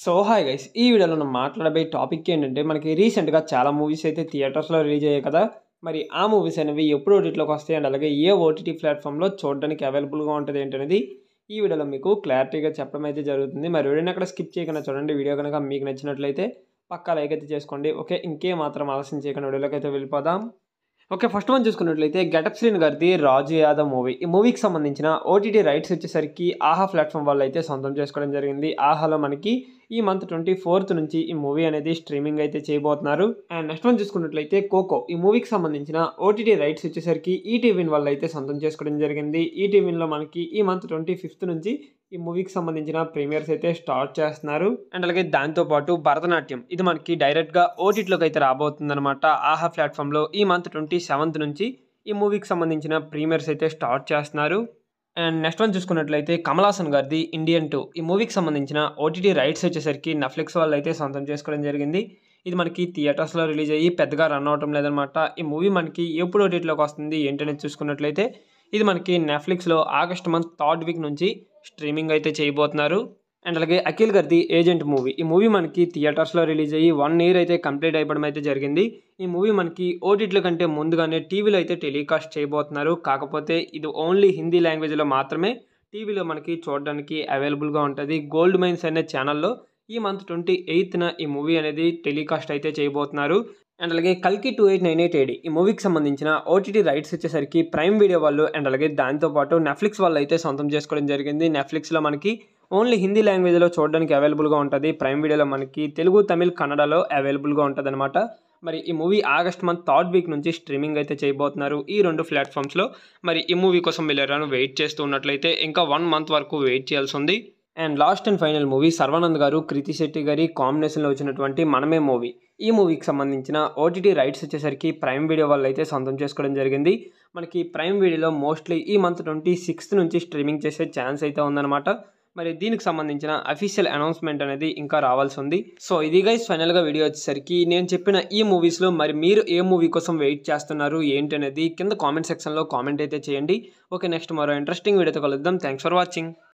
So hi guys ఈ వీడియోలో మనం మాట్లాడబోయే టాపిక్ ఏంటంటే మనకి రీసెంట్గా చాలా మూవీస్ అయితే థియేటర్స్లో రిలీజ్ అయ్యాయి కదా. మరి ఆ మూవీస్ అనేవి ఎప్పుడు ఓటీటీలోకి వస్తాయి అండ్ అలాగే ఏ ఓటీటీ ప్లాట్ఫామ్లో చూడడానికి అవైలబుల్గా ఉంటుంది ఏంటనేది ఈ వీడియోలో మీకు క్లారిటీగా చెప్పడం అయితే జరుగుతుంది. మరి వీడియోని అక్కడ స్కిప్ చేయకుండా చూడండి. వీడియో కనుక మీకు నచ్చినట్లయితే పక్కా లైక్ అయితే చేసుకోండి. ఓకే, ఇంకేం మాత్రం ఆలస్యం చేయకుండా వీడియోలోకి అయితే వెళ్ళిపోదాం. ఓకే, ఫస్ట్ వన్ చూసుకున్నట్లయితే గెటప్ శ్రీను గారిది రాజు యాదవ్ మూవీ. ఈ మూవీకి సంబంధించిన ఓటీటీ రైట్స్ వచ్చేసరికి ఆహా ప్లాట్ఫామ్ వాళ్ళు అయితే సొంతం చేసుకోవడం జరిగింది. ఆహాలో మనకి ఈ మంత్ 24th నుంచి ఈ మూవీ అనేది స్ట్రీమింగ్ అయితే చేయబోతున్నారు. అండ్ నెక్స్ట్ వన్ చూసుకున్నట్లయితే కోకో. ఈ మూవీకి సంబంధించిన ఓటీటీ రైట్స్ వచ్చేసరికి ఈటీవీన్ వాళ్ళు అయితే సొంతం చేసుకోవడం జరిగింది. ఈటీవీన్లో మనకి ఈ మంత్ 25th నుంచి ఈ మూవీకి సంబంధించిన ప్రీమియర్స్ అయితే స్టార్ట్ చేస్తున్నారు. అండ్ అలాగే దాంతోపాటు భరతనాట్యం ఇది మనకి డైరెక్ట్గా ఓటీటీలోకి అయితే రాబోతుందన్నమాట. ఆహా ప్లాట్ఫామ్లో ఈ మంత్ 27th నుంచి ఈ మూవీకి సంబంధించిన ప్రీమియర్స్ అయితే స్టార్ట్ చేస్తున్నారు. అండ్ నెక్స్ట్ వన్ చూసుకున్నట్లయితే కమల్ హాసన్ గారిది ఇండియన్ 2. ఈ మూవీకి సంబంధించిన ఓటీటీ రైట్స్ వచ్చేసరికి నెట్ఫ్లిక్స్ వాళ్ళు అయితే సొంతం చేసుకోవడం జరిగింది. ఇది మనకి థియేటర్స్లో రిలీజ్ అయ్యి పెద్దగా రన్ అవటం లేదనమాట. ఈ మూవీ మనకి ఎప్పుడు ఓటీటీలోకి వస్తుంది ఏంటనేది చూసుకున్నట్లయితే ఇది మనకి నెట్ఫ్లిక్స్లో ఆగస్ట్ మంత్ 3rd వీక్ నుంచి స్ట్రీమింగ్ అయితే చేయబోతున్నారు. అండ్ అలాగే అఖిల్ గారిది ఏజెంట్ మూవీ. ఈ మూవీ మనకి థియేటర్స్లో రిలీజ్ అయ్యి 1 year అయితే కంప్లీట్ అయిపోవడం అయితే జరిగింది. ఈ మూవీ మనకి ఓటీటీల కంటే ముందుగానే టీవీలో అయితే టెలికాస్ట్ చేయబోతున్నారు. కాకపోతే ఇది ఓన్లీ హిందీ లాంగ్వేజ్లో మాత్రమే టీవీలో మనకి చూడడానికి అవైలబుల్గా ఉంటుంది. గోల్డ్ మైన్స్ అనే ఛానల్లో ఈ మంత్ 28th ఈ మూవీ అనేది టెలికాస్ట్ అయితే చేయబోతున్నారు. అండ్ అలాగే కల్కి 2898 AD ఈ మూవీకి సంబంధించిన ఓటీటీ రైట్స్ వచ్చేసరికి ప్రైమ్ వీడియో వాళ్ళు అండ్ అలాగే దాంతోపాటు నెట్ఫ్లిక్స్ వాళ్ళు అయితే సొంతం చేసుకోవడం జరిగింది. నెట్ఫ్లిక్స్లో మనకి ఓన్లీ హిందీ లాంగ్వేజ్లో చూడడానికి అవైలబుల్గా ఉంటుంది. ప్రైమ్ వీడియోలో మనకి తెలుగు, తమిళ్, కన్నడలో అవైలబుల్గా ఉంటుంది అనమాట. మరి ఈ movie August month 3rd week నుంచి స్ట్రీమింగ్ అయితే చేయబోతున్నారు ఈ 2 ప్లాట్ఫామ్స్లో. మరి ఈ మూవీ కోసం మీరు ఎవరైనా వెయిట్ చేస్తూ ఉన్నట్లయితే ఇంకా 1 month వరకు వెయిట్ చేయాల్సి ఉంది. And last and final movie Sharwanand గారు, కృతి శెట్టి గారి కాంబినేషన్లో వచ్చినటువంటి మనమే మూవీ. ఈ మూవీకి సంబంధించిన ఓటీటీ రైట్స్ వచ్చేసరికి ప్రైమ్ వీడియో వాళ్ళు అయితే సొంతం చేసుకోవడం జరిగింది. మనకి ప్రైమ్ వీడియోలో మోస్ట్లీ ఈ మంత్ 26th నుంచి స్ట్రీమింగ్ చేసే ఛాన్స్ అయితే ఉందన్నమాట. మరి దీనికి సంబంధించిన అఫీషియల్ అనౌన్స్మెంట్ అనేది ఇంకా రావాల్సి ఉంది. సో ఇది గైస్ ఫైనల్గా వీడియో వచ్చేసరికి నేను చెప్పిన ఈ మూవీస్లో మరి మీరు ఏ మూవీ కోసం వెయిట్ చేస్తున్నారు ఏంటి అనేది కింద కామెంట్ సెక్షన్లో కామెంట్ అయితే చేయండి. ఓకే, నెక్స్ట్ మరో ఇంట్రెస్టింగ్ వీడియోతో కలుద్దాం. Thanks for watching.